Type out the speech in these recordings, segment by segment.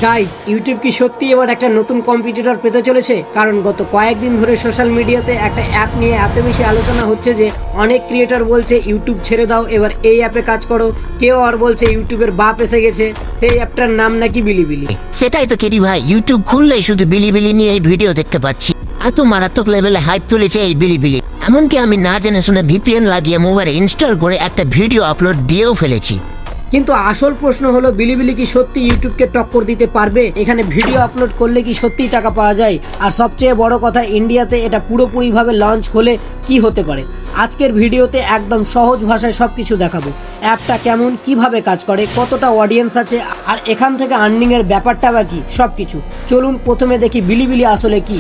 Guys YouTube কি সত্যি এবার একটা নতুন কম্পিটিটর পেতে চলেছে? কারণ গত কয়েকদিন ধরে সোশ্যাল মিডিয়াতে একটা অ্যাপ নিয়ে এত বেশি আলোচনা হচ্ছে যে অনেক ক্রিয়েটর বলছে ইউটিউব ছেড়ে দাও, এবার এই অ্যাপে কাজ করো। কেউ আর বলছে ইউটিউবের বাপ এসে গেছে, সেই অ্যাপটার নাম নাকি বিলিবিলি। সেটাই তো কেরি ভাই, ইউটিউব খুললেই শুধু বিলিবিলি নিয়ে এই ভিডিও দেখতে পাচ্ছি। এত মারাত্মক লেভেলে হাইপ তুলেছে এই বিলিবিলি, এমনকি আমি না জেনে শুনে ভিপিএন লাগিয়ে মোবাইলে ইনস্টল করে একটা ভিডিও আপলোড দিয়েও ফেলেছি। কিন্তু আসল প্রশ্ন হলো বিলিবিলি কি সত্যি ইউটিউবকে টক্কর দিতে পারবে? এখানে ভিডিও আপলোড করলে কি সত্যিই টাকা পাওয়া যায়? আর সবচেয়ে বড় কথা, ইন্ডিয়াতে এটা পুরোপুরিভাবে লঞ্চ হলে কি হতে পারে? আজকের ভিডিওতে একদম সহজ ভাষায় সবকিছু দেখাবো। অ্যাপটা কেমন, কিভাবে কাজ করে, কতটা অডিয়েন্স আছে, আর এখান থেকে আর্নিং এর ব্যাপারটা বা কি, সবকিছু। চলুন প্রথমে দেখি বিলিবিলি আসলে কি।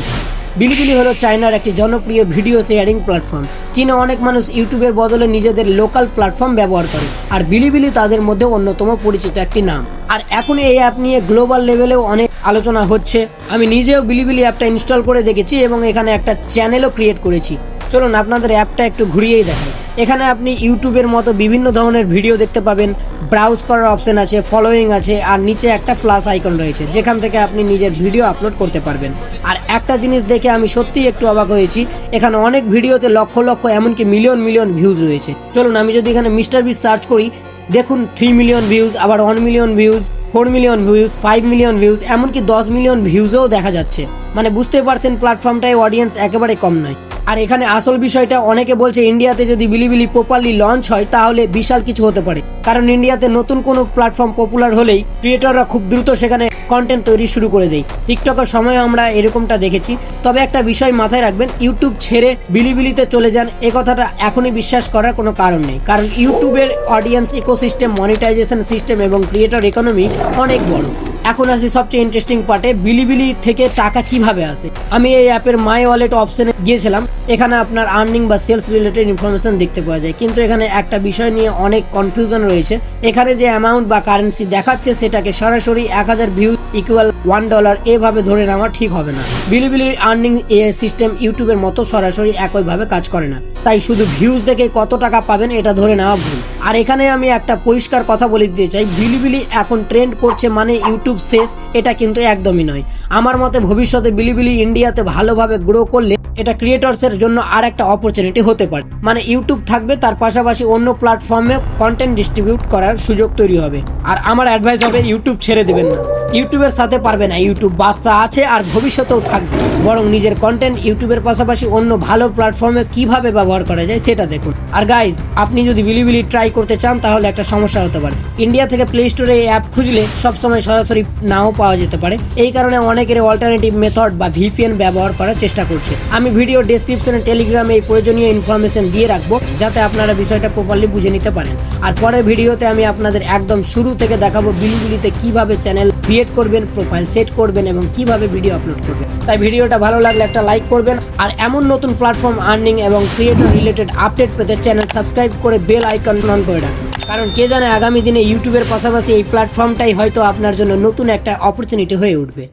বিলিবিলি হলো চায়নার একটি জনপ্রিয় ভিডিও শেয়ারিং প্ল্যাটফর্ম। চীনে অনেক মানুষ ইউটিউবের বদলে নিজেদের লোকাল প্ল্যাটফর্ম ব্যবহার করে, আর বিলিবিলি তাদের মধ্যে অন্যতম পরিচিত একটি নাম। আর এখন এই অ্যাপ নিয়ে গ্লোবাল লেভেলেও অনেক আলোচনা হচ্ছে। আমি নিজেও বিলিবিলি অ্যাপটা ইনস্টল করে দেখেছি এবং এখানে একটা চ্যানেলও ক্রিয়েট করেছি। চলুন আপনাদের অ্যাপটা একটু ঘুরিয়েই দেখাই। এখানে আপনি ইউটিউবের মতো বিভিন্ন ধরনের ভিডিও দেখতে পাবেন, ব্রাউজ করার অপশন আছে, ফলোয়িং আছে, আর নিচে একটা প্লাস আইকন রয়েছে যেখান থেকে আপনি নিজের ভিডিও আপলোড করতে পারবেন। আর একটা জিনিস দেখে আমি সত্যিই একটু অবাক হয়েছি, এখানে অনেক ভিডিওতে লক্ষ লক্ষ এমনকি মিলিয়ন মিলিয়ন ভিউজ রয়েছে। চলুন আমি যদি এখানে মিস্টার বিস্ট সার্চ করি, দেখুন 3 মিলিয়ন ভিউজ, আবার 1 million views, 4 million views, 5 million views, এমনকি 10 মিলিয়ন ভিউজও দেখা যাচ্ছে। মানে বুঝতে পারছেন প্ল্যাটফর্মটায় অডিয়েন্স একেবারে কম নয়। আর এখানে আসল বিষয়টা, অনেকে বলছে ইন্ডিয়াতে যদি বিলিবিলি প্রপারলি লঞ্চ হয় তাহলে বিশাল কিছু হতে পারে। কারণ ইন্ডিয়াতে নতুন কোনো প্ল্যাটফর্ম পপুলার হলেই ক্রিয়েটররা খুব দ্রুত সেখানে কন্টেন্ট তৈরি শুরু করে দেয়। টিকটকের সময় আমরা এরকমটা দেখেছি। তবে একটা বিষয় মাথায় রাখবেন, ইউটিউব ছেড়ে বিলিবিলিতে চলে যান এ কথাটা এখনই বিশ্বাস করার কোনো কারণ নেই। কারণ ইউটিউবের অডিয়েন্স ইকোসিস্টেম, মনিটাইজেশন সিস্টেম এবং ক্রিয়েটর ইকোনমি অনেক বড়। এখন আসি সবচেয়ে ইন্টারেস্টিং পার্টে, বিলিবিলি থেকে টাকা কিভাবে আসে। আমি এই অ্যাপের মাই ওয়ালেট অপশনে গিয়েছিলাম। এখানে আপনার আর্নিং বা সেলস রিলেটেড ইনফরমেশন দেখতে পাওয়া যায়, কিন্তু এখানে একটা বিষয় নিয়ে অনেক কনফিউশন রয়েছে। এখানে যে অ্যামাউন্ট বা কারেন্সি দেখাচ্ছে সেটাকে সরাসরি 1000 ভিউজ ইকুয়াল $1 এভাবে ধরে নেওয়া ঠিক হবে না। বিলিবিলির আর্নিং সিস্টেম ইউটিউবের মতো সরাসরি একইভাবে কাজ করে না, তাই শুধু ভিউজ দেখে কত টাকা পাবেন এটা ধরে নেওয়া ভুল। আর এখানে আমি একটা পরিষ্কার কথা বলে দিতে চাই, বিলিবিলি এখন ট্রেন্ড করছে মানে ইউটিউব শেষ, এটা কিন্তু একদমই নয়। আমার মতে ভবিষ্যতে বিলিবিলি ইন্ডিয়াতে ভালোভাবে গ্রো করলে এটা ক্রিয়েটরসের জন্য আর একটা অপরচুনিটি হতে পারে। মানে ইউটিউব থাকবে, তার পাশাপাশি অন্য প্ল্যাটফর্মে কন্টেন্ট ডিস্ট্রিবিউট করার সুযোগ তৈরি হবে। আর আমার অ্যাডভাইস হবে, ইউটিউব ছেড়ে দেবেন না। ইউটিউবের সাথে পারবে না, ইউটিউব বাচ্চা আছে আর ভবিষ্যতেও থাকবে, বরং নিজের কন্টেন্ট ইউটিউবের পাশাপাশি অন্য ভালো প্ল্যাটফর্মে কিভাবে ব্যবহার করা যায় সেটা দেখুন। আর গাইজ, আপনি যদি বিলিবিলি ট্রাই করতে চান তাহলে একটা সমস্যা হতে পারে। ইন্ডিয়া থেকে প্লে স্টোরে এই অ্যাপ খুঁজলে সবসময় সরাসরি নাও পাওয়া যেতে পারে। এই কারণে অনেকের অল্টারনেটিভ মেথড বা ভিপিএন ব্যবহার করার চেষ্টা করছে। আমি ভিডিও ডেসক্রিপশনে টেলিগ্রামে এই প্রয়োজনীয় ইনফরমেশন দিয়ে রাখবো, যাতে আপনারা বিষয়টা প্রপারলি বুঝে নিতে পারেন। আর পরের ভিডিওতে আমি আপনাদের একদম শুরু থেকে দেখাবো বিলিবিলিতে কিভাবে চ্যানেল ক্রিয়েট করবেন, প্রোফাইল সেট করবেন এবং কিভাবে ভিডিও আপলোড করবেন। তাই ভিডিওটা ভালো লাগলে একটা লাইক করবেন। আর এমন নতুন প্ল্যাটফর্ম, আর্নিং এবং ক্রিয়েটর রিলেটেড আপডেট পেতে চ্যানেল সাবস্ক্রাইব করে বেল আইকন অন করে রাখুন। কারণ কে জানে আগামী দিনে ইউটিউবের পাশাপাশি এই প্ল্যাটফর্মটাই হয়তো আপনার জন্য নতুন একটা অপরচুনিটি হয়ে উঠবে।